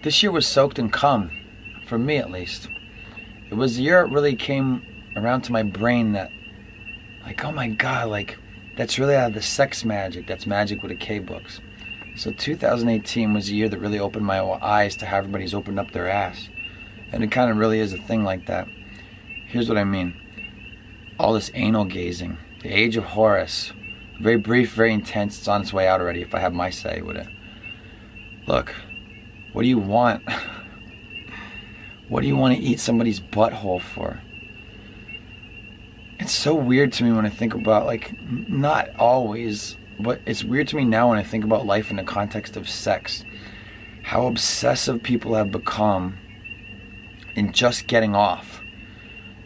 This year was soaked in cum, for me at least. It was the year it really came around to my brain that, like, oh my God, like, that's really out of the sex magic. That's Magick with a K books. So 2018 was the year that really opened my eyes to how everybody's opened up their ass. And it kind of really is a thing like that. Here's what I mean. All this anal gazing. The age of Horus. Very brief, very intense. It's on its way out already, if I have my say with it. Look, what do you want? What do you want to eat somebody's butthole for? It's so weird to me when I think about, like, not always, but it's weird to me now when I think about life in the context of sex. How obsessive people have become in just getting off.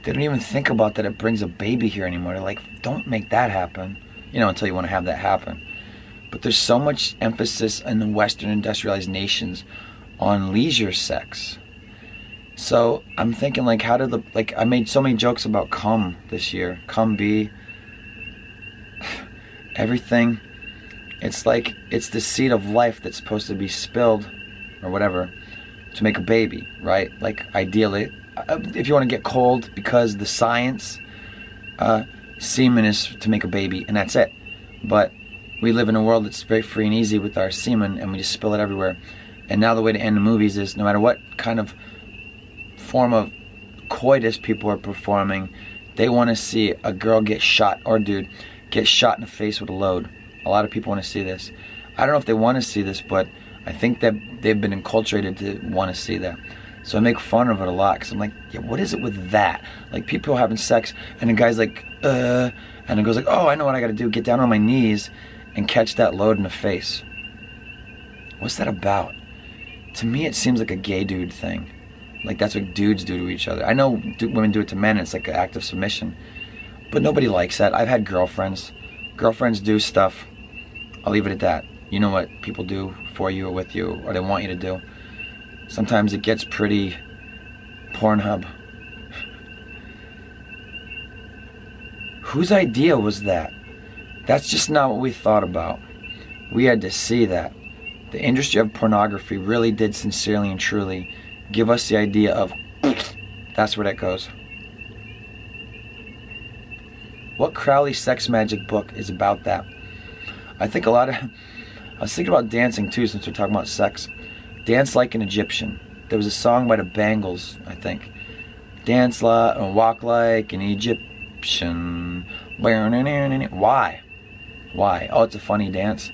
They don't even think about that it brings a baby here anymore. They're like, don't make that happen. You know, until you want to have that happen. But there's so much emphasis in the Western industrialized nations on leisure sex. So I'm thinking, like, how did I made so many jokes about cum this year. Cum be everything. It's like, it's the seed of life that's supposed to be spilled, or whatever, to make a baby, right? Like, ideally, if you want to get cold, because the science, semen is to make a baby, and that's it. But we live in a world that's very free and easy with our semen, and we just spill it everywhere. And now the way to end the movies is, no matter what kind of form of coitus people are performing, they want to see a girl get shot, or a dude get shot in the face with a load. A lot of people want to see this. I don't know if they want to see this, but I think that they've been enculturated to want to see that. So I make fun of it a lot, because I'm like, yeah, what is it with that? Like, people having sex, and the guy's like, and it goes like, oh, I know what I got to do. Get down on my knees and catch that load in the face. What's that about? To me, it seems like a gay dude thing. Like, that's what dudes do to each other. I know women do it to men, and it's like an act of submission. But nobody likes that. I've had girlfriends. Girlfriends do stuff. I'll leave it at that. You know what people do for you or with you, or they want you to do. Sometimes it gets pretty Pornhub. Whose idea was that? That's just not what we thought about. We had to see that. The industry of pornography really did sincerely and truly give us the idea of, that's where that goes. What Crowley Sex Magic book is about that? I think a lot of, I was thinking about dancing too, since we're talking about sex. Dance like an Egyptian. There was a song by the Bangles, I think. Dance like, or walk like an Egyptian. Why? Why? Oh, it's a funny dance.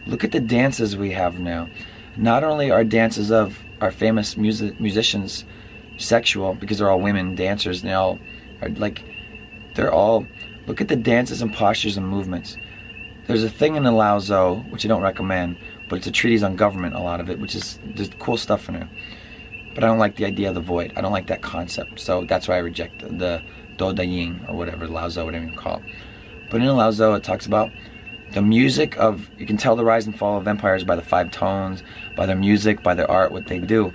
Look at the dances we have now. Not only are dances of our famous musicians sexual, because they're all women dancers, and they all are like, they're all, look at the dances and postures and movements. There's a thing in the Lao Tzu, which I don't recommend, but it's a treatise on government, a lot of it, which is, there's cool stuff in there. But I don't like the idea of the void. I don't like that concept. So that's why I reject the Do Da Ying, or whatever, Lao Tzu, whatever you call it. But in the Lao Tzu, it talks about the music of, you can tell the rise and fall of empires by the 5 tones, by their music, by their art, what they do.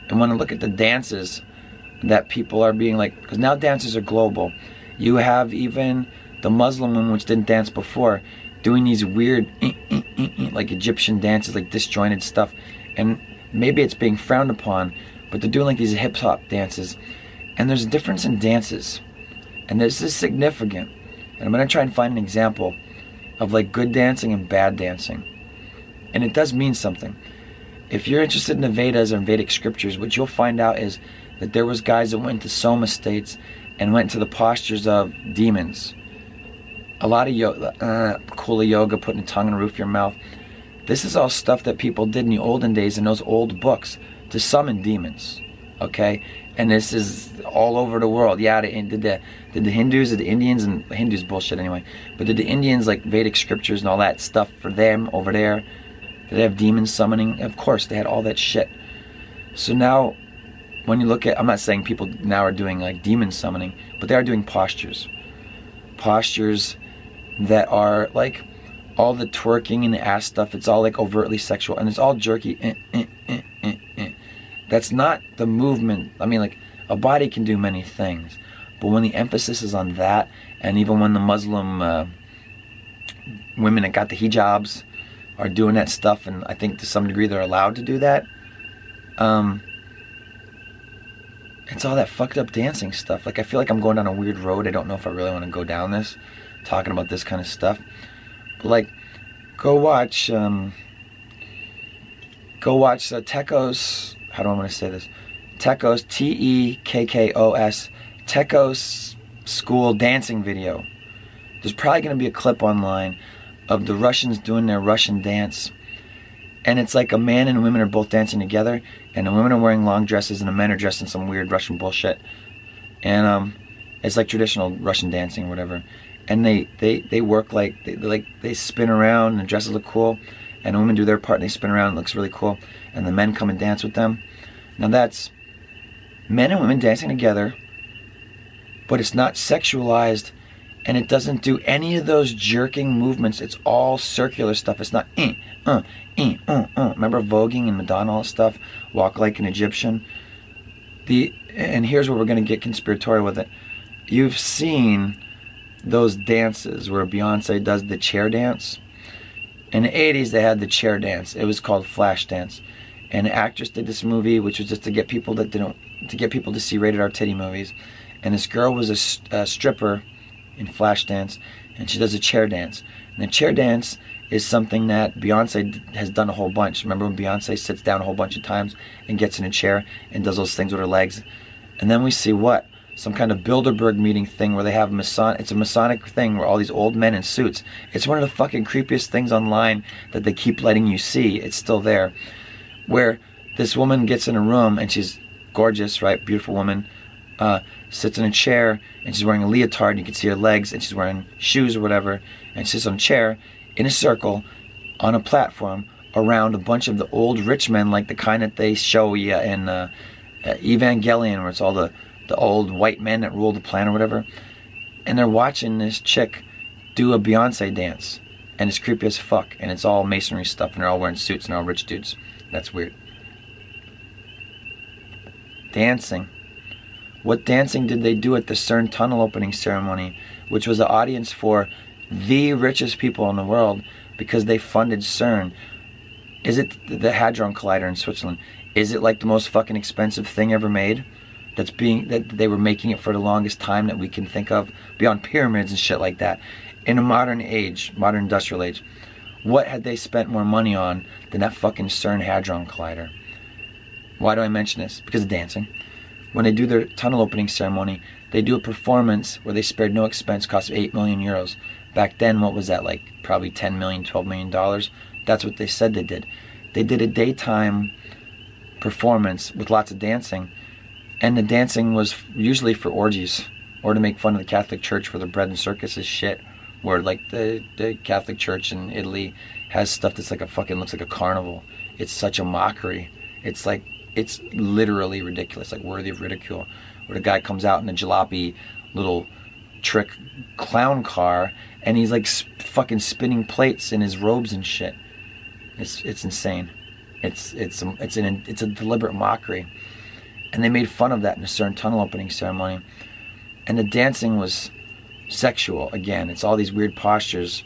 And when I look at the dances that people are being like, because now dances are global. You have even the Muslim women, which didn't dance before, doing these weird, like Egyptian dances, like disjointed stuff. And maybe it's being frowned upon, but they're doing like these hip-hop dances. And there's a difference in dances. And this is significant. And I'm going to try and find an example of like good dancing and bad dancing. And it does mean something. If you're interested in the Vedas or Vedic scriptures, what you'll find out is that there was guys that went to soma states and went to the postures of demons. A lot of yoga, Kula yoga, putting a tongue in the roof of your mouth. This is all stuff that people did in the olden days in those old books to summon demons. Okay? And this is all over the world. Yeah, did the Hindus, did the Indians, and the Hindus bullshit anyway, but did the Indians, like Vedic scriptures and all that stuff for them over there? Did they have demons summoning? Of course, they had all that shit. So now, when you look at, I'm not saying people now are doing like demon summoning, but they are doing postures. Postures that are like all the twerking and the ass stuff. It's all like overtly sexual, and it's all jerky. That's not the movement. I mean, like, a body can do many things, but when the emphasis is on that, and even when the Muslim women that got the hijabs are doing that stuff, and I think to some degree they're allowed to do that, It's all that fucked up dancing stuff. Like, I feel like I'm going down a weird road. I don't know if I really want to go down this, talking about this kind of stuff. But like, go watch Tekko's, how do I want to say this? Tekko's, Tekkos, Tekko's school dancing video. There's probably going to be a clip online of the Russians doing their Russian dance. And it's like a man and a woman are both dancing together, and the women are wearing long dresses and the men are dressed in some weird Russian bullshit. And it's like traditional Russian dancing or whatever. And they work like they spin around and the dresses look cool, and the women do their part and they spin around and it looks really cool, and the men come and dance with them. Now that's men and women dancing together, but it's not sexualized, and it doesn't do any of those jerking movements. It's all circular stuff. It's not Remember voguing and Madonna, all that stuff? Walk like an Egyptian. And here's where we're going to get conspiratorial with it. You've seen those dances where Beyonce does the chair dance. In the 80s, they had the chair dance. It was called flash dance. And the actress did this movie, which was just to get people to see rated R titty movies. And this girl was a stripper in flash dance, and she does a chair dance. And the chair dance is something that Beyonce has done a whole bunch. Remember when Beyonce sits down a whole bunch of times and gets in a chair and does those things with her legs? And then we see what? Some kind of Bilderberg meeting thing where they have it's a Masonic thing where all these old men in suits. It's one of the fucking creepiest things online that they keep letting you see. It's still there. Where this woman gets in a room and she's gorgeous, right? Beautiful woman. Sits in a chair and she's wearing a leotard. You can see her legs, and she's wearing shoes or whatever. And she sits on a chair in a circle on a platform around a bunch of the old rich men, like the kind that they show you in Evangelion, where it's all the old white men that rule the planet or whatever. And they're watching this chick do a Beyonce dance, and it's creepy as fuck, and it's all masonry stuff, and they're all wearing suits and they're all rich dudes. That's weird. Dancing. What dancing did they do at the CERN tunnel opening ceremony, which was an audience for the richest people in the world because they funded CERN? Is it the Hadron Collider in Switzerland? Is it like the most fucking expensive thing ever made? That they were making it for the longest time that we can think of, beyond pyramids and shit like that. In a modern age, modern industrial age, what had they spent more money on than that fucking CERN Hadron Collider? Why do I mention this? Because of dancing. When they do their tunnel opening ceremony, they do a performance where they spared no expense, cost 8 million euros. Back then, what was that, like probably 10 million, 12 million dollars? That's what they said they did. They did a daytime performance with lots of dancing, and the dancing was usually for orgies or to make fun of the Catholic Church for the bread and circuses shit, where like the Catholic Church in Italy has stuff that's like looks like a carnival. It's such a mockery. It's literally ridiculous, like worthy of ridicule. Where the guy comes out in a jalopy little trick clown car, and he's like fucking spinning plates in his robes and shit. It's insane. It's a deliberate mockery, and they made fun of that in the CERN tunnel opening ceremony. And the dancing was sexual again. It's all these weird postures.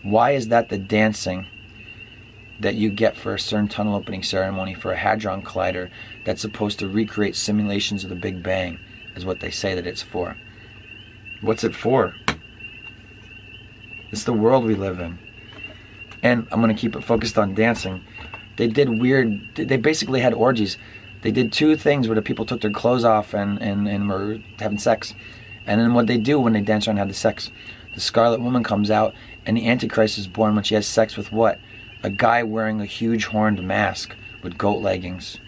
Why is that the dancing that you get for a CERN tunnel opening ceremony for a Hadron Collider that's supposed to recreate simulations of the Big Bang, is what they say that it's for? What's it for? It's the world we live in. And I'm going to keep it focused on dancing. They basically had orgies. They did two things where the people took their clothes off and were having sex. And then what they do when they dance around and have the sex, the Scarlet Woman comes out, and the Antichrist is born when she has sex with what? A guy wearing a huge horned mask with goat leggings.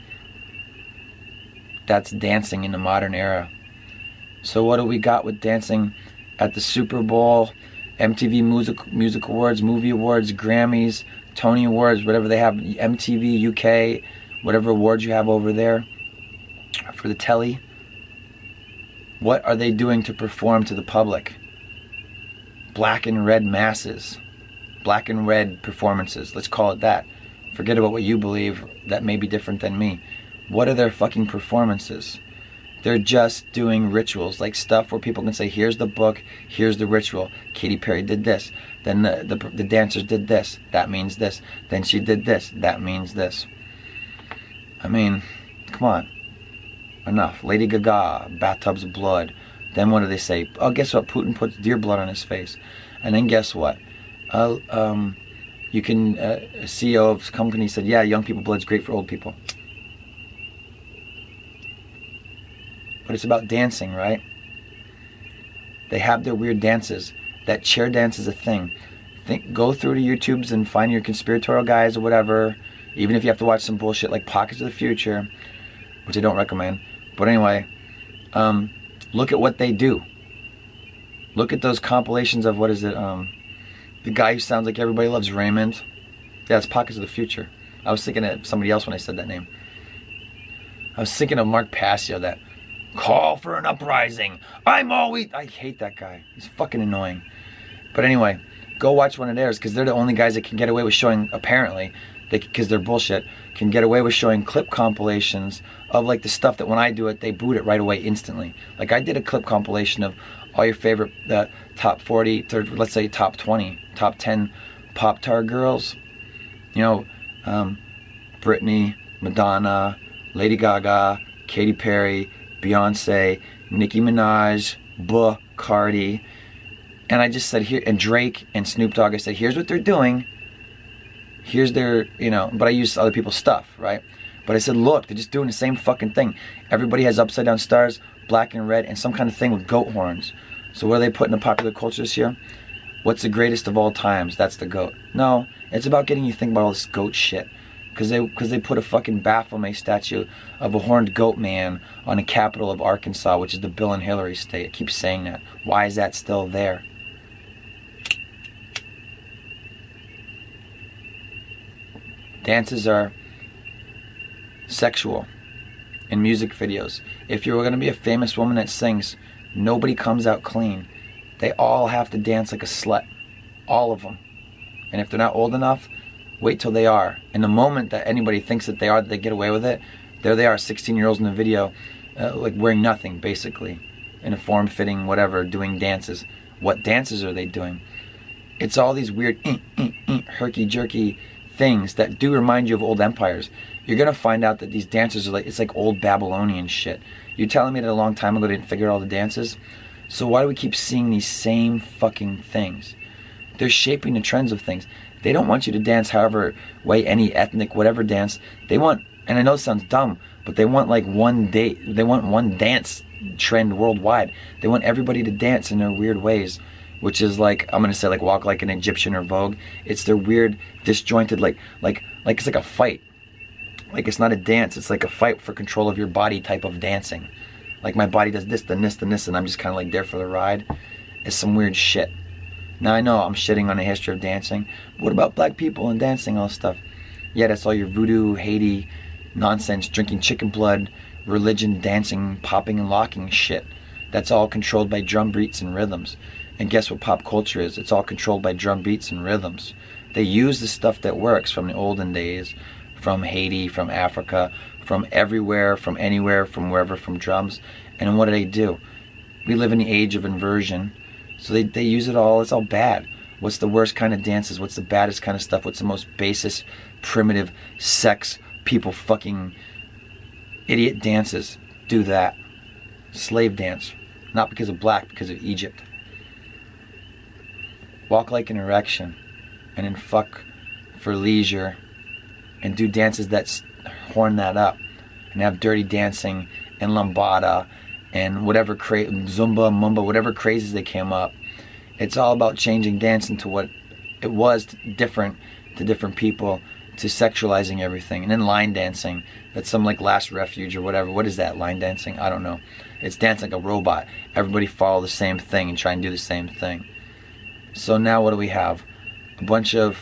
That's dancing in the modern era. So what do we got with dancing at the Super Bowl, MTV Music Awards, Movie Awards, Grammys, Tony Awards, whatever they have, MTV UK, whatever awards you have over there for the telly? What are they doing to perform to the public? Black and red masses. Black and red performances. Let's call it that. Forget about what you believe. That may be different than me. What are their fucking performances? They're just doing rituals, like stuff where people can say, here's the book, here's the ritual. Katy Perry did this. Then the dancers did this. That means this. Then she did this. That means this. I mean, Come on. Enough. Lady Gaga, bathtubs of blood. Then what do they say? Oh, guess what? Putin puts deer blood on his face. And then guess what? You can, a CEO of a company said, yeah, young people blood's great for old people. But it's about dancing, right? They have their weird dances. That chair dance is a thing. Go through to YouTubes and find your conspiratorial guys or whatever. Even if you have to watch some bullshit like Pockets of the Future, which I don't recommend. But anyway, look at what they do. Look at those compilations of, what is it? The guy who sounds like Everybody Loves Raymond. Yeah, it's Pockets of the Future. I was thinking of somebody else when I said that name. I was thinking of Mark Passio, that call for an uprising. I hate that guy. He's fucking annoying. But anyway, go watch one of theirs, because they're the only guys that can get away with showing, apparently, because they're bullshit, can get away with showing clip compilations of like the stuff that when I do it, they boot it right away instantly. Like I did a clip compilation of all your favorite top 40, let's say top 20, top 10 pop-tar girls. You know, Britney, Madonna, Lady Gaga, Katy Perry, Beyonce, Nicki Minaj, Cardi. And I just said here, and Drake and Snoop Dogg, I said, here's what they're doing. Here's their, but I used other people's stuff, right? But I said, look, they're just doing the same fucking thing. Everybody has upside down stars, black and red, and some kind of thing with goat horns. So what are they putting in the popular culture this year? What's the greatest of all times? That's the goat. No, it's about getting you to think about all this goat shit. Because they put a fucking Baphomet statue of a horned goat man on the capital of Arkansas, which is the Bill and Hillary state. I keep saying that. Why is that still there? Dances are sexual in music videos. If you're going to be a famous woman that sings, nobody comes out clean. They all have to dance like a slut. All of them. And if they're not old enough, wait till they are. And the moment that anybody thinks that they are, that they get away with it, there they are, 16-year-olds in the video, like wearing nothing, basically, in a form-fitting whatever, doing dances. What dances are they doing? It's all these weird herky-jerky things that do remind you of old empires. You're going to find out that these dances are it's like old Babylonian shit. You're telling me that a long time ago they didn't figure out all the dances? So why do we keep seeing these same fucking things? They're shaping the trends of things. They don't want you to dance however way, any ethnic, whatever dance. They want, and I know it sounds dumb, but they want like one dance trend worldwide. They want everybody to dance in their weird ways, which is like, I'm gonna say like walk like an Egyptian or Vogue. It's their weird, disjointed, like it's like a fight. Like it's not a dance, it's like a fight for control of your body type of dancing. Like my body does this, then this, then this, and I'm just kind of like there for the ride. It's some weird shit. Now I know I'm shitting on the history of dancing. But what about black people and dancing, all this stuff? Yeah, that's all your voodoo, Haiti, nonsense, drinking chicken blood, religion, dancing, popping and locking shit. That's all controlled by drum beats and rhythms. And guess what pop culture is? It's all controlled by drum beats and rhythms. They use the stuff that works from the olden days, from Haiti, from Africa, from everywhere, from anywhere, from wherever, from drums. And what do? We live in the age of inversion. So they use it all. It's all bad. What's the worst kind of dances? What's the baddest kind of stuff? What's the most basest, primitive, sex, people fucking idiot dances? Do that. Slave dance. Not because of black, because of Egypt. Walk like an erection. And then fuck for leisure. And do dances that horn that up. And have dirty dancing and lambada and whatever Zumba, Mumba, whatever crazes they came up. It's all about changing dance into what it was different to different people, to sexualizing everything. And then line dancing. That's some like last refuge or whatever. What is that, line dancing? I don't know. It's dancing like a robot. Everybody follow the same thing and try and do the same thing. So now what do we have? A bunch of,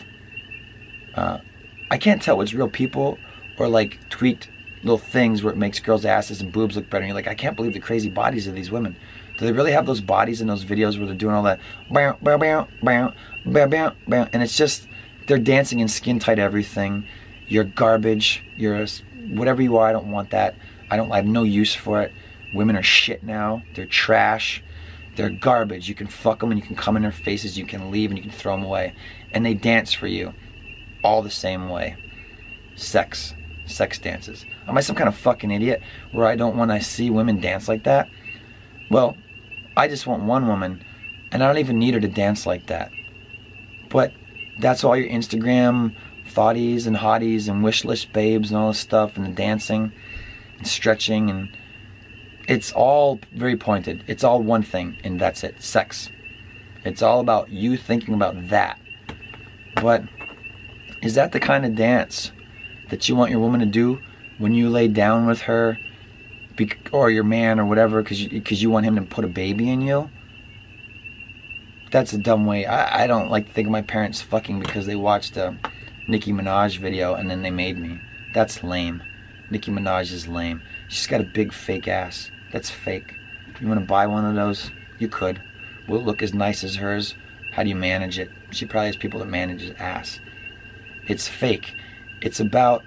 I can't tell what's real people or like tweaked little things where it makes girls' asses and boobs look better. And you're like, I can't believe the crazy bodies of these women. Do they really have those bodies in those videos where they're doing all that bow, bow, bow, bow, bow, bow, bow, and it's just, they're dancing in skin tight everything. You're garbage. You're whatever you are. I don't want that. I have no use for it. Women are shit now. They're trash. They're garbage. You can fuck them and you can come in their faces. You can leave and you can throw them away. And they dance for you all the same way. Sex. sex dances. Am I some kind of fucking idiot where I don't want to see women dance like that? Well, I just want one woman, and I don't even need her to dance like that. But that's all your Instagram thoughties and hotties and wish list babes and all this stuff, and the dancing and stretching, and it's all very pointed. It's all one thing, and that's it. Sex. It's all about you thinking about that. But is that the kind of dance that you want your woman to do when you lay down with her, or your man or whatever, because you want him to put a baby in you? That's a dumb way. I don't like to think of my parents fucking because they watched a Nicki Minaj video and then they made me. That's lame. Nicki Minaj is lame. She's got a big fake ass. That's fake. You want to buy one of those? You could. Will it look as nice as hers? How do you manage it? She probably has people that manage his ass. It's fake. It's about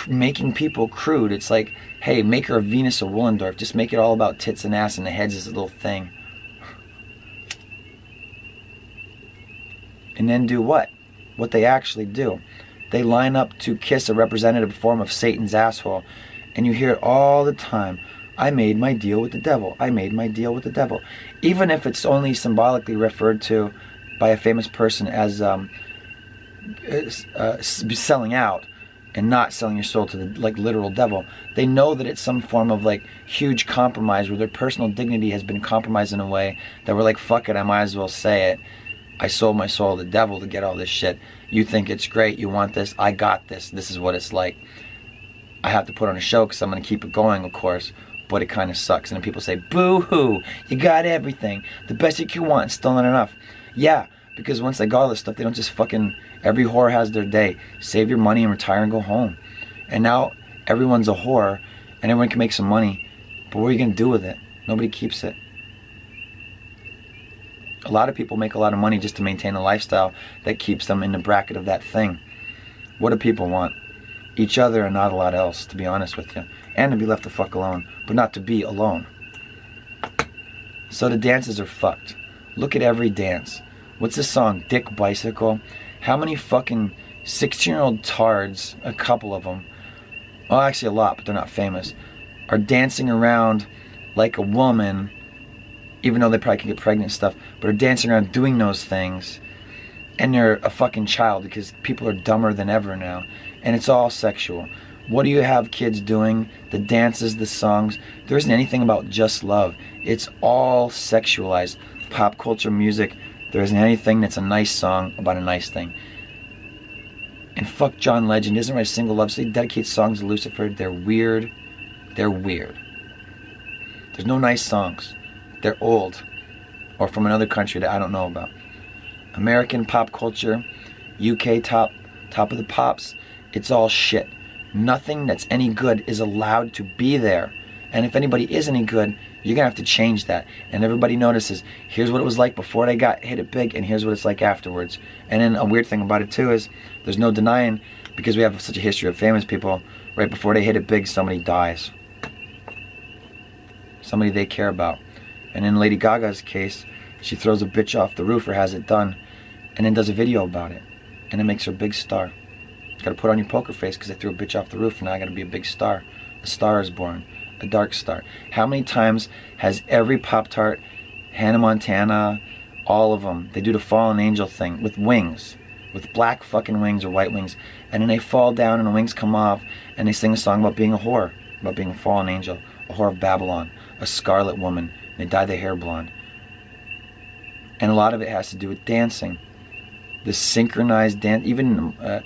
making people crude. It's like, hey, make her a Venus or Willendorf. Just make it all about tits and ass, and the head's this little thing. And then do what? What they actually do. They line up to kiss a representative form of Satan's asshole, and you hear it all the time. I made my deal with the devil. I made my deal with the devil. Even if it's only symbolically referred to by a famous person as selling out, and not selling your soul to the literal devil. They know that it's some form of huge compromise where their personal dignity has been compromised in a way that we're like, fuck it, I might as well say it. I sold my soul to the devil to get all this shit. You think it's great, you want this, I got this. This is what it's like. I have to put on a show because I'm going to keep it going, of course, but it kind of sucks. And then people say, boo-hoo, you got everything. The best you can want, still not enough. Yeah, because once they got all this stuff, they don't just fucking... Every whore has their day. Save your money and retire and go home. And now everyone's a whore and everyone can make some money. But what are you going to do with it? Nobody keeps it. A lot of people make a lot of money just to maintain a lifestyle that keeps them in the bracket of that thing. What do people want? Each other and not a lot else, to be honest with you. And to be left the fuck alone. But not to be alone. So the dances are fucked. Look at every dance. What's this song? Dick Bicycle? How many fucking 16-year-old tards, a couple of them, well actually a lot, but they're not famous, are dancing around like a woman, even though they probably can get pregnant and stuff, but are dancing around doing those things, and they're a fucking child because people are dumber than ever now, and it's all sexual. What do you have kids doing? The dances, the songs. There isn't anything about just love. It's all sexualized. Pop culture music. There isn't anything that's a nice song about a nice thing. And fuck John Legend. He doesn't write a single love song. He dedicates songs to Lucifer. They're weird. They're weird. There's no nice songs. They're old. Or from another country that I don't know about. American pop culture, UK top of the pops, it's all shit. Nothing that's any good is allowed to be there. And if anybody is any good, you're going to have to change that. And everybody notices, here's what it was like before they got hit it big, and here's what it's like afterwards. And then a weird thing about it too is, there's no denying, because we have such a history of famous people, right before they hit it big, somebody dies. Somebody they care about. And in Lady Gaga's case, she throws a bitch off the roof or has it done, and then does a video about it. And it makes her a big star. Gotta put on your poker face because I threw a bitch off the roof, and now I gotta be a big star. A star is born. A dark star. How many times has every Pop-Tart, Hannah Montana, all of them, they do the fallen angel thing with wings, with black fucking wings or white wings, and then they fall down and the wings come off, and they sing a song about being a whore, about being a fallen angel, a whore of Babylon, a scarlet woman, and they dye their hair blonde. And a lot of it has to do with dancing. The synchronized dance, even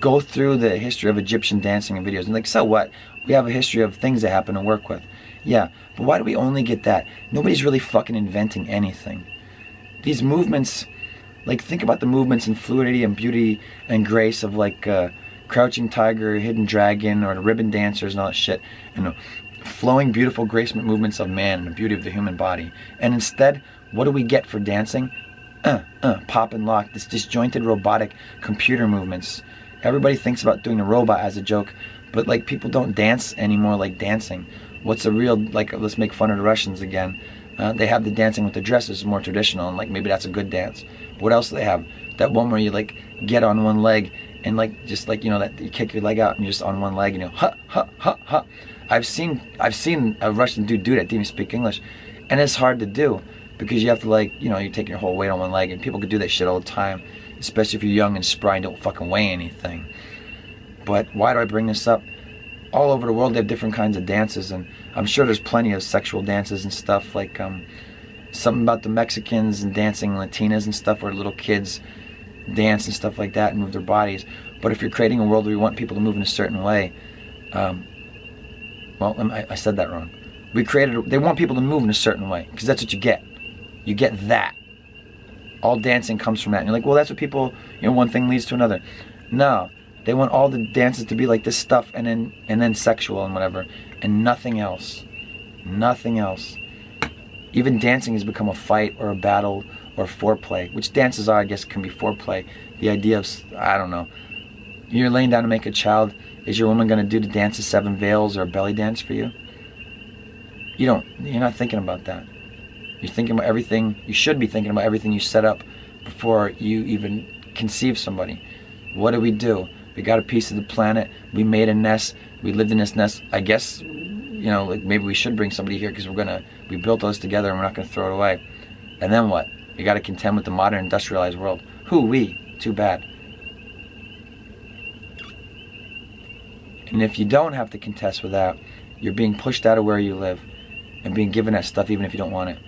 go through the history of Egyptian dancing and videos, and like, so what? We have a history of things that happen to work with. Yeah, but why do we only get that? Nobody's really fucking inventing anything. These movements, think about the movements in fluidity and beauty and grace of Crouching Tiger, Hidden Dragon, or the ribbon dancers and all that shit. And the flowing, beautiful, graceful movements of man and the beauty of the human body. And instead, what do we get for dancing? Pop and lock, this disjointed robotic computer movements. Everybody thinks about doing a robot as a joke, but people don't dance anymore like dancing. What's a real, let's make fun of the Russians again. They have the dancing with the dresses, more traditional, and maybe that's a good dance. But what else do they have? That one where you get on one leg and like just like, you know, that you kick your leg out and you're just on one leg and you know, ha ha ha ha. I've seen a Russian dude do that, didn't even speak English, and it's hard to do because you have to, like, you know, you're taking your whole weight on one leg, and people can do that shit all the time, especially if you're young and spry and don't fucking weigh anything. But why do I bring this up? All over the world they have different kinds of dances, and I'm sure there's plenty of sexual dances and stuff, like something about the Mexicans and dancing Latinas and stuff, where little kids dance and stuff like that and move their bodies. But if you're creating a world where you want people to move in a certain way, well, I said that wrong. They want people to move in a certain way, because that's what you get. You get that. All dancing comes from that. And you're like, well, that's what people, you know, one thing leads to another. No, they want all the dances to be like this stuff, and then sexual and whatever, and nothing else. Nothing else. Even dancing has become a fight or a battle or foreplay, which dances are, I guess, can be foreplay. The idea of, I don't know, you're laying down to make a child. Is your woman going to do the dance of 7 veils or a belly dance for you? You're not thinking about that. You're thinking about everything. You should be thinking about everything you set up before you even conceive somebody. What do? We got a piece of the planet. We made a nest. We lived in this nest. I guess, you know, like maybe we should bring somebody here because we built all this together and we're not going to throw it away. And then what? You got to contend with the modern industrialized world. We? Too bad. And if you don't have to contest with that, you're being pushed out of where you live and being given that stuff even if you don't want it.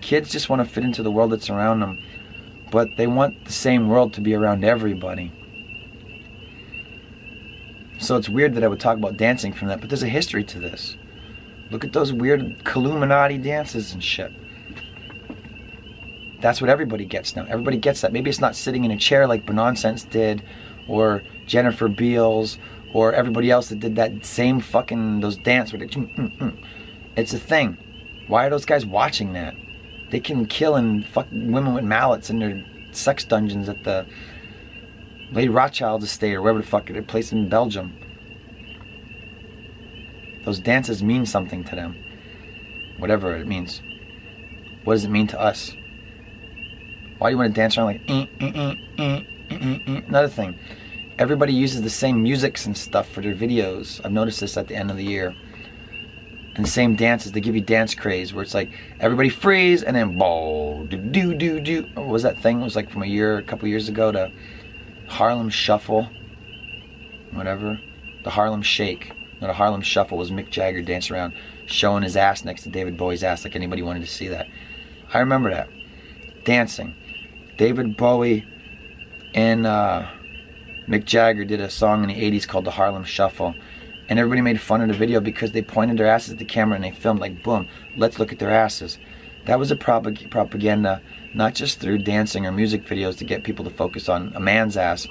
Kids just want to fit into the world that's around them, but they want the same world to be around everybody. So it's weird that I would talk about dancing from that, but there's a history to this. Look at those weird Illuminati dances and shit. That's what everybody gets now. Everybody gets that. Maybe it's not sitting in a chair like Bononsense did, or Jennifer Beals, or everybody else that did that same fucking, those dance where they, It's a thing. Why are those guys watching that? They can kill and fuck women with mallets in their sex dungeons at the Lady Rothschild's estate or wherever the fuck it place in Belgium. Those dances mean something to them. Whatever it means. What does it mean to us? Why do you want to dance around like Another thing, everybody uses the same musics and stuff for their videos. I've noticed this at the end of the year. And the same dances, they give you dance craze where it's like everybody freeze and then bow do do do. What was that thing? It was like from a couple years ago, to Harlem Shuffle, whatever. The Harlem Shake. No, the Harlem Shuffle was Mick Jagger dancing around, showing his ass next to David Bowie's ass, like anybody wanted to see that. I remember that. Dancing. David Bowie and Mick Jagger did a song in the 80s called the Harlem Shuffle. And everybody made fun of the video because they pointed their asses at the camera and they filmed like, boom, let's look at their asses. That was a propaganda, not just through dancing or music videos to get people to focus on a man's ass,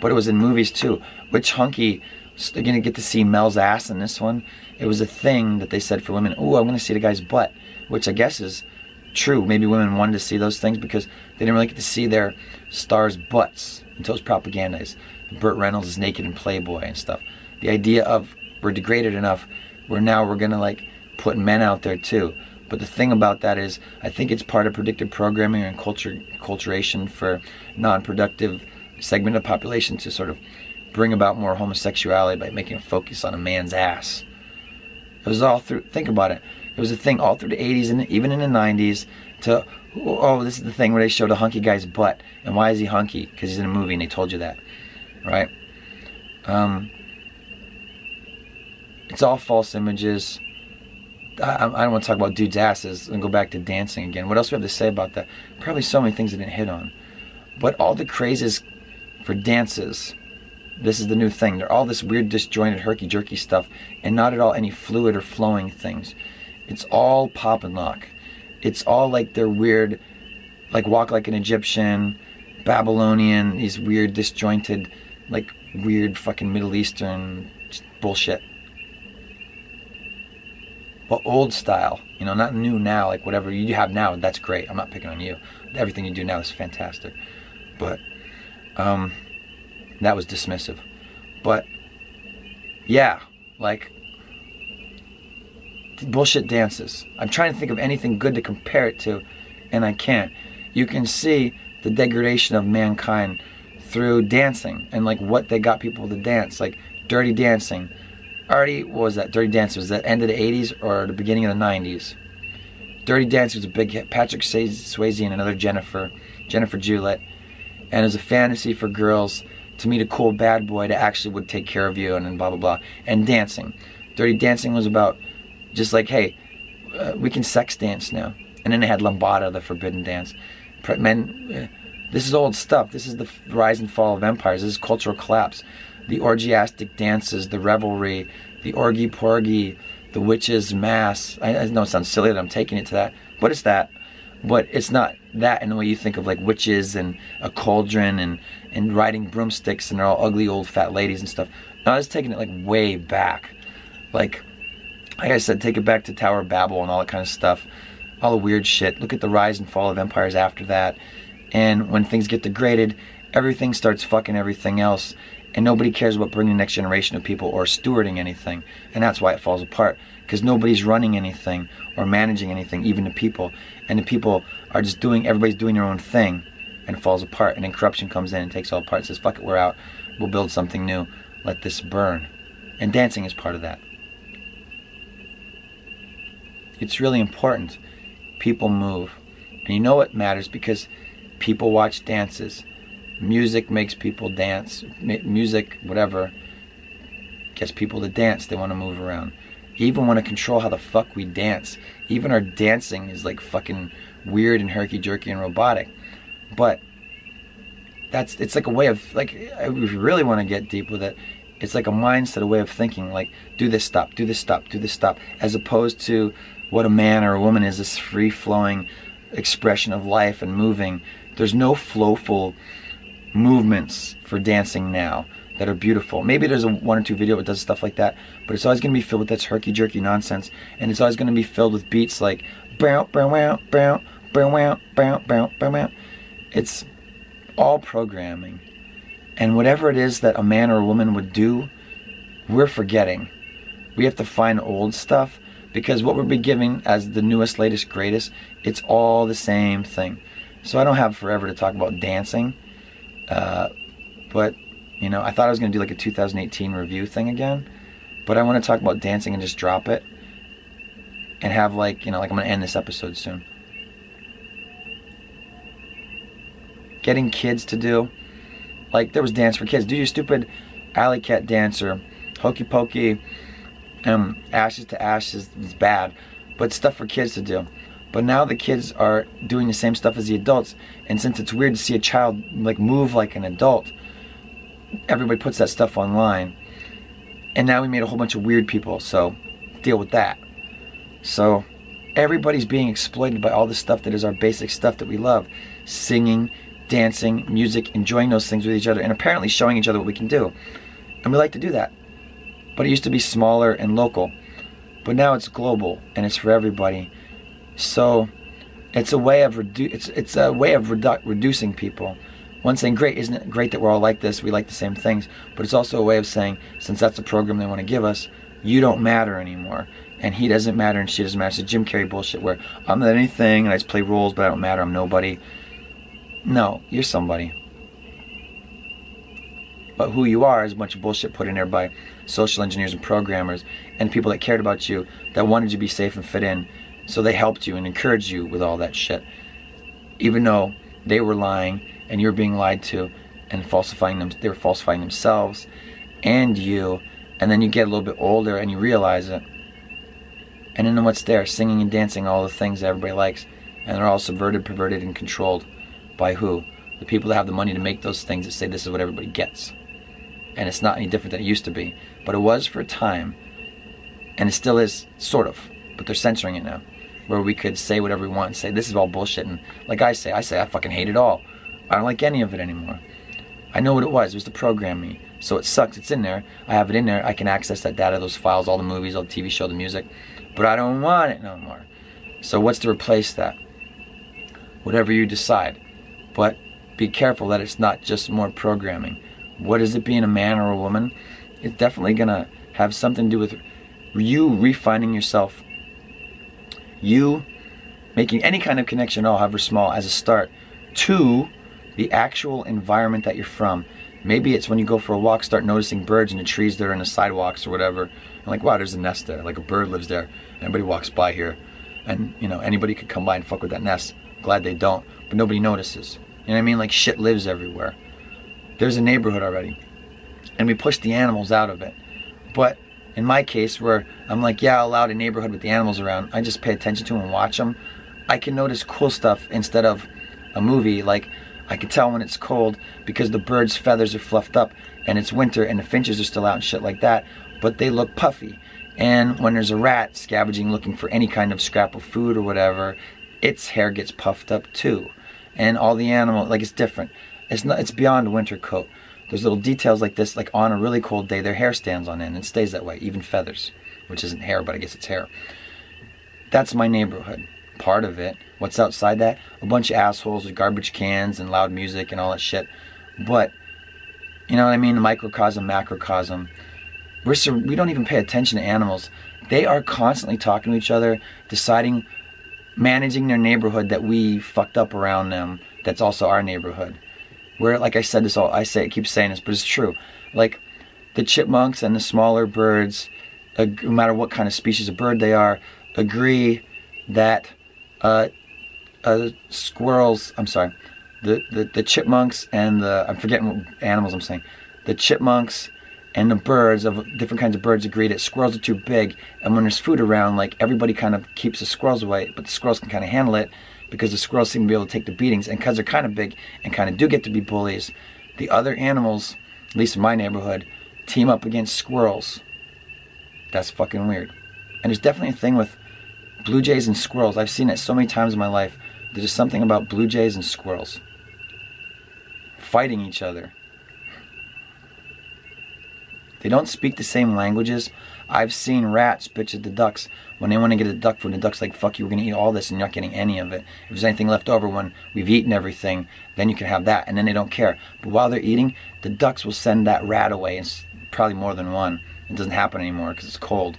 but it was in movies too. Which hunky, they're going to get to see Mel's ass in this one? It was a thing that they said for women, oh, I'm going to see the guy's butt, which I guess is true. Maybe women wanted to see those things because they didn't really get to see their stars' butts until it was propagandized. Burt Reynolds is naked in Playboy and stuff. The idea of we're degraded enough where now we're going to like put men out there too. But the thing about that is I think it's part of predictive programming and culturation for non-productive segment of the population to sort of bring about more homosexuality by making a focus on a man's ass. It was all through, think about it, it was a thing all through the 80s and even in the 90s to, oh, this is the thing where they showed a hunky guy's butt. And why is he hunky? Because he's in a movie and they told you that, right? It's all false images. I don't want to talk about dudes' asses and go back to dancing again. What else do we have to say about that? Probably so many things I didn't hit on. But all the crazes for dances, this is the new thing. They're all this weird, disjointed, herky-jerky stuff and not at all any fluid or flowing things. It's all pop and lock. It's all like they're weird, like Walk Like an Egyptian, Babylonian, these weird, disjointed, like weird fucking Middle Eastern bullshit. But old style, you know, not new now, like whatever you have now, that's great. I'm not picking on you. Everything you do now is fantastic. But that was dismissive. But yeah, like bullshit dances. I'm trying to think of anything good to compare it to, and I can't. You can see the degradation of mankind through dancing and like what they got people to dance, like Dirty Dancing. Already, what was that? Dirty Dancing, was that end of the 80s or the beginning of the 90s? Dirty Dancing was a big hit. Patrick Swayze and another Jennifer Juliet. And it was a fantasy for girls to meet a cool bad boy that actually would take care of you, and then blah blah blah. And dancing. Dirty Dancing was about just like, hey, we can sex dance now. And then they had Lambada, the forbidden dance. Men, this is old stuff. This is the rise and fall of empires. This is cultural collapse. The orgiastic dances, the revelry, the orgy-porgy, the witches' mass. I know it sounds silly that I'm taking it to that, but it's that. But it's not that in the way you think of like witches and a cauldron and riding broomsticks and they're all ugly old fat ladies and stuff. No, I was taking it like way back. Like I said, take it back to Tower of Babel and all that kind of stuff. All the weird shit. Look at the rise and fall of empires after that. And when things get degraded, everything starts fucking everything else. And nobody cares about bringing the next generation of people or stewarding anything. And that's why it falls apart. Because nobody's running anything or managing anything, even the people. And the people are just everybody's doing their own thing. And it falls apart. And then corruption comes in and takes all apart and says, fuck it, we're out. We'll build something new. Let this burn. And dancing is part of that. It's really important. People move. And you know what matters? Because people watch dances. Music makes people dance. Music, whatever, gets people to dance. They want to move around. You even want to control how the fuck we dance. Even our dancing is like fucking weird and herky-jerky and robotic. But it's like a way of, like, if you really want to get deep with it, it's like a mindset, a way of thinking, like, do this, stop, do this, stop, do this, stop, as opposed to what a man or a woman is, this free-flowing expression of life and moving. There's no flowful movements for dancing now that are beautiful. Maybe there's a one or two video that does stuff like that, but it's always going to be filled with that herky-jerky nonsense, and it's always going to be filled with beats like bow, bow, bow, bow, bow, bow, bow, bow. It's all programming. And whatever it is that a man or a woman would do, we're forgetting. We have to find old stuff, because what we're be giving as the newest, latest, greatest, it's all the same thing. So I don't have forever to talk about dancing, but you know, I thought I was going to do like a 2018 review thing again, but I want to talk about dancing and just drop it and have like, you know, like I'm going to end this episode soon. Getting kids to do, like there was dance for kids. Do your stupid alley cat dance or hokey pokey, ashes to ashes is bad, but stuff for kids to do. But now the kids are doing the same stuff as the adults, and since it's weird to see a child like move like an adult, everybody puts that stuff online, and now we made a whole bunch of weird people, so deal with that. So everybody's being exploited by all the stuff that is our basic stuff that we love. Singing, dancing, music, enjoying those things with each other, and apparently showing each other what we can do. And we like to do that. But it used to be smaller and local. But now it's global, and it's for everybody. So it's a way of reducing people. One saying, great, isn't it great that we're all like this, we like the same things, but it's also a way of saying, since that's the program they want to give us, you don't matter anymore, and he doesn't matter and she doesn't matter. It's a Jim Carrey bullshit where I'm not anything and I just play roles but I don't matter, I'm nobody. No, you're somebody. But who you are is a bunch of bullshit put in there by social engineers and programmers and people that cared about you, that wanted you to be safe and fit in, so they helped you and encouraged you with all that shit, even though they were lying and you were being lied to and falsifying them. They were falsifying themselves and you, and then you get a little bit older and you realize it, and then what's there? Singing and dancing, all the things that everybody likes, and they're all subverted, perverted, and controlled by who? The people that have the money to make those things, that say this is what everybody gets. And it's not any different than it used to be, but it was for a time, and it still is, sort of, but they're censoring it now, where we could say whatever we want and say this is all bullshit, and like I say I fucking hate it all. I don't like any of it anymore. I know what it was to program me, so it sucks. It's in there, I have it in there, I can access that data, those files, all the movies, all the TV show, the music, but I don't want it no more. So what's to replace that? Whatever you decide, but be careful that it's not just more programming. What is it being a man or a woman? It's definitely gonna have something to do with you refining yourself, you making any kind of connection at all, however small, as a start to the actual environment that you're from. Maybe it's when you go for a walk, start noticing birds in the trees that are in the sidewalks or whatever. And like, wow, there's a nest there. Like a bird lives there. Everybody walks by here. And, you know, anybody could come by and fuck with that nest. Glad they don't. But nobody notices. You know what I mean? Like, shit lives everywhere. There's a neighborhood already. And we push the animals out of it. But in my case, where I'm like, yeah, I'll allow a neighborhood with the animals around, I just pay attention to them and watch them. I can notice cool stuff instead of a movie. Like, I can tell when it's cold because the birds' feathers are fluffed up and it's winter and the finches are still out and shit like that, but they look puffy. And when there's a rat scavenging looking for any kind of scrap of food or whatever, its hair gets puffed up too. And all the animals, like, it's different. It's beyond a winter coat. There's little details like this, like on a really cold day, their hair stands on end and stays that way, even feathers, which isn't hair, but I guess it's hair. That's my neighborhood. Part of it. What's outside that? A bunch of assholes with garbage cans and loud music and all that shit. But, you know what I mean? Microcosm, macrocosm. We don't even pay attention to animals. They are constantly talking to each other, deciding, managing their neighborhood that we fucked up around them. That's also our neighborhood. Where, like I said this all, I keep saying this, but it's true. Like, the chipmunks and the smaller birds, no matter what kind of species of bird they are, agree that squirrels, I'm sorry, the chipmunks and I'm forgetting what animals I'm saying. The chipmunks and the birds of different kinds of birds agree that squirrels are too big, and when there's food around, like, everybody kind of keeps the squirrels away, but the squirrels can kind of handle it because the squirrels seem to be able to take the beatings, and because they're kind of big and kind of do get to be bullies, the other animals, at least in my neighborhood, team up against squirrels. That's fucking weird. And there's definitely a thing with blue jays and squirrels. I've seen it so many times in my life. There's just something about blue jays and squirrels fighting each other. They don't speak the same languages. I've seen rats bitch at the ducks when they want to get a duck food. The duck's like, fuck you, we're going to eat all this and you're not getting any of it. If there's anything left over when we've eaten everything, then you can have that. And then they don't care. But while they're eating, the ducks will send that rat away. It's probably more than one. It doesn't happen anymore because it's cold.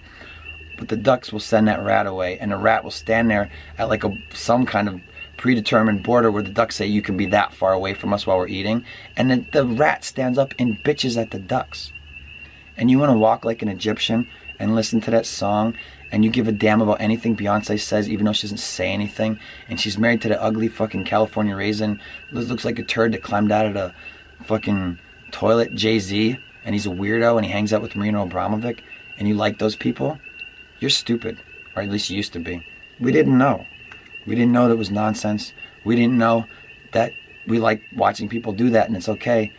But the ducks will send that rat away, and the rat will stand there at like some kind of predetermined border where the ducks say you can be that far away from us while we're eating. And then the rat stands up and bitches at the ducks. And you want to walk like an Egyptian and listen to that song, and you give a damn about anything Beyonce says, even though she doesn't say anything, and she's married to the ugly fucking California raisin, looks like a turd that climbed out of the fucking toilet, Jay-Z, and he's a weirdo and he hangs out with Marina Abramovic, and you like those people, you're stupid. Or at least you used to be. We didn't know. We didn't know that was nonsense. We didn't know that we like watching people do that and it's okay.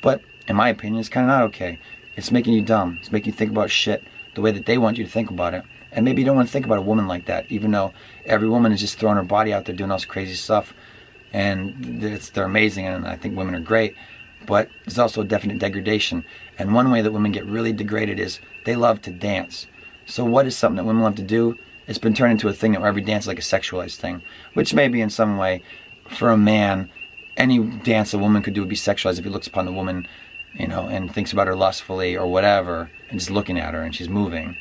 But in my opinion, it's kind of not okay. It's making you dumb. It's making you think about shit the way that they want you to think about it. And maybe you don't want to think about a woman like that, even though every woman is just throwing her body out there doing all this crazy stuff. And they're amazing, and I think women are great. But there's also a definite degradation. And one way that women get really degraded is they love to dance. So what is something that women love to do? It's been turned into a thing that every dance is like a sexualized thing. Which maybe in some way, for a man, any dance a woman could do would be sexualized if he looks upon the woman, you know, and thinks about her lustfully or whatever, and just looking at her and she's moving.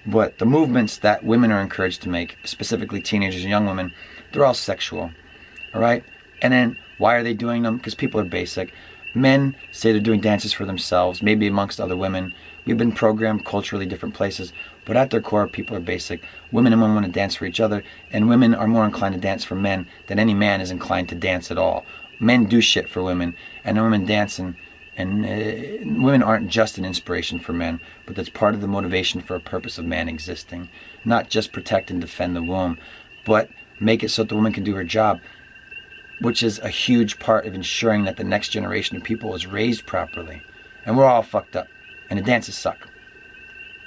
But the movements that women are encouraged to make, specifically teenagers and young women, they're all sexual. Alright? And then, why are they doing them? Because people are basic. Men say they're doing dances for themselves, maybe amongst other women. We've been programmed culturally different places, but at their core, people are basic. Women and men want to dance for each other, and women are more inclined to dance for men than any man is inclined to dance at all. Men do shit for women, and the women dance, and women aren't just an inspiration for men, but that's part of the motivation for a purpose of man existing. Not just protect and defend the womb, but make it so that the woman can do her job, which is a huge part of ensuring that the next generation of people is raised properly. And we're all fucked up. And the dances suck.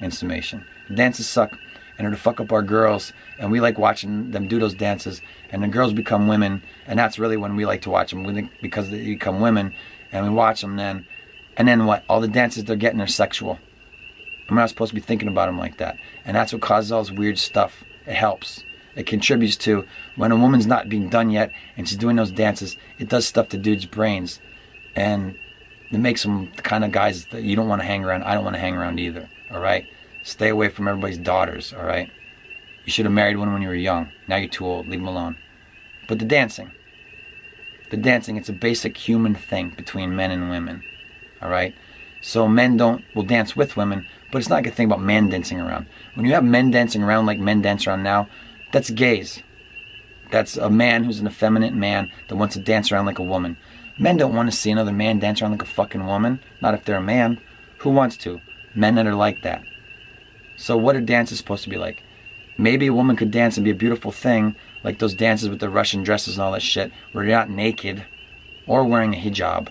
In summation. The dances suck, and they're to fuck up our girls, and we like watching them do those dances, and the girls become women, and that's really when we like to watch them, because they become women, and we watch them then. And then what? All the dances they're getting are sexual. And we're not supposed to be thinking about them like that. And that's what causes all this weird stuff. It helps. It contributes to, when a woman's not being done yet and she's doing those dances, it does stuff to dudes' brains. And it makes them the kind of guys that you don't want to hang around. I don't want to hang around either. Alright? Stay away from everybody's daughters. Alright? You should have married one when you were young. Now you're too old. Leave them alone. But the dancing. The dancing, it's a basic human thing between men and women. Alright? So men will dance with women, but it's not like a thing about men dancing around. When you have men dancing around like men dance around now, that's gays. That's a man who's an effeminate man that wants to dance around like a woman. Men don't want to see another man dance around like a fucking woman. Not if they're a man. Who wants to? Men that are like that. So what are dances supposed to be like? Maybe a woman could dance and be a beautiful thing, like those dances with the Russian dresses and all that shit, where you're not naked or wearing a hijab,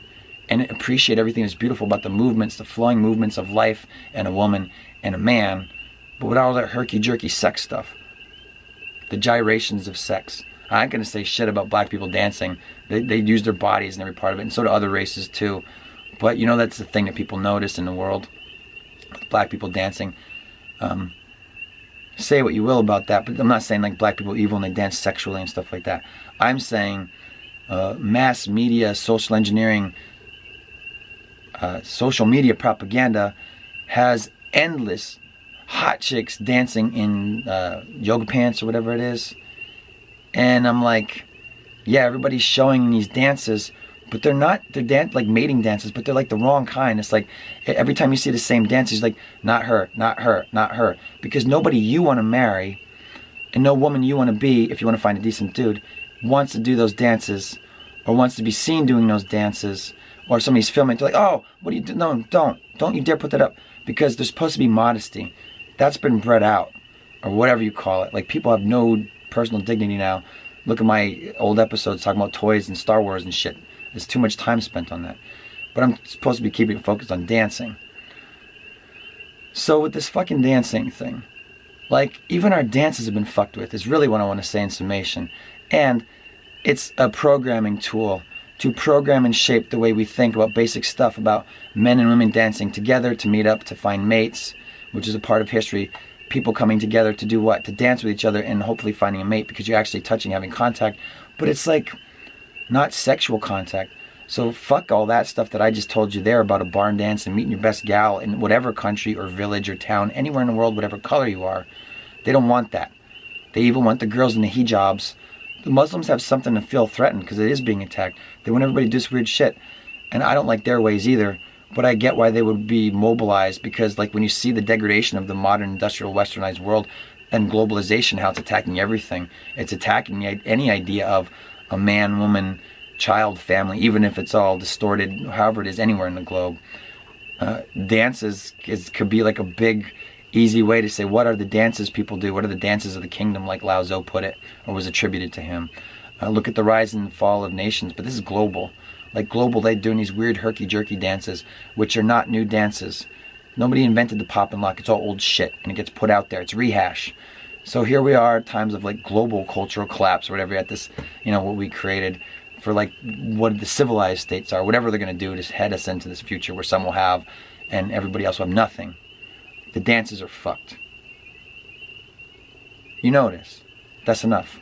and appreciate everything that's beautiful about the movements, the flowing movements of life and a woman and a man, but without all that herky-jerky sex stuff. The gyrations of sex. I ain't gonna say shit about black people dancing. They use their bodies in every part of it, and so do other races too. But you know, that's the thing that people notice in the world. Black people dancing. Say what you will about that, but I'm not saying like black people are evil and they dance sexually and stuff like that. I'm saying mass media, social engineering, social media propaganda has endless hot chicks dancing in yoga pants or whatever it is. And I'm like, yeah, everybody's showing these dances, but they're like mating dances, but they're like the wrong kind. It's like every time you see the same dance, it's like, not her, not her, not her. Because nobody you want to marry and no woman you want to be, if you want to find a decent dude, wants to do those dances or wants to be seen doing those dances, or somebody's filming, they're like, oh, what do you do? No, don't you dare put that up, because there's supposed to be modesty. That's been bred out, or whatever you call it. Like, people have no personal dignity now. Look at my old episodes talking about toys and Star Wars and shit. There's too much time spent on that. But I'm supposed to be keeping it focused on dancing. So with this fucking dancing thing, like, even our dances have been fucked with, is really what I want to say in summation. And it's a programming tool to program and shape the way we think about basic stuff about men and women dancing together, to meet up, to find mates, which is a part of history. People coming together to do what? To dance with each other and hopefully finding a mate, because you're actually touching, having contact. But it's like, not sexual contact. So fuck all that stuff that I just told you there about a barn dance and meeting your best gal in whatever country or village or town, anywhere in the world, whatever color you are. They don't want that. They even want the girls in the hijabs. The Muslims have something to feel threatened because it is being attacked. They want everybody to do this weird shit. And I don't like their ways either. But I get why they would be mobilized, because like when you see the degradation of the modern industrial westernized world and globalization, how it's attacking everything. It's attacking any idea of a man, woman, child, family, even if it's all distorted, however it is anywhere in the globe. Dances could be like a big, easy way to say, what are the dances people do? What are the dances of the kingdom, like Lao Tzu put it, or was attributed to him? Look at the rise and fall of nations, but this is global. Like global, they're doing these weird herky-jerky dances, which are not new dances. Nobody invented the pop and lock. It's all old shit, and it gets put out there. It's rehash. So here we are at times of like global cultural collapse, or whatever, at this, you know, what we created for like what the civilized states are, whatever they're going to do to head us into this future where some will have and everybody else will have nothing. The dances are fucked. You notice. That's enough.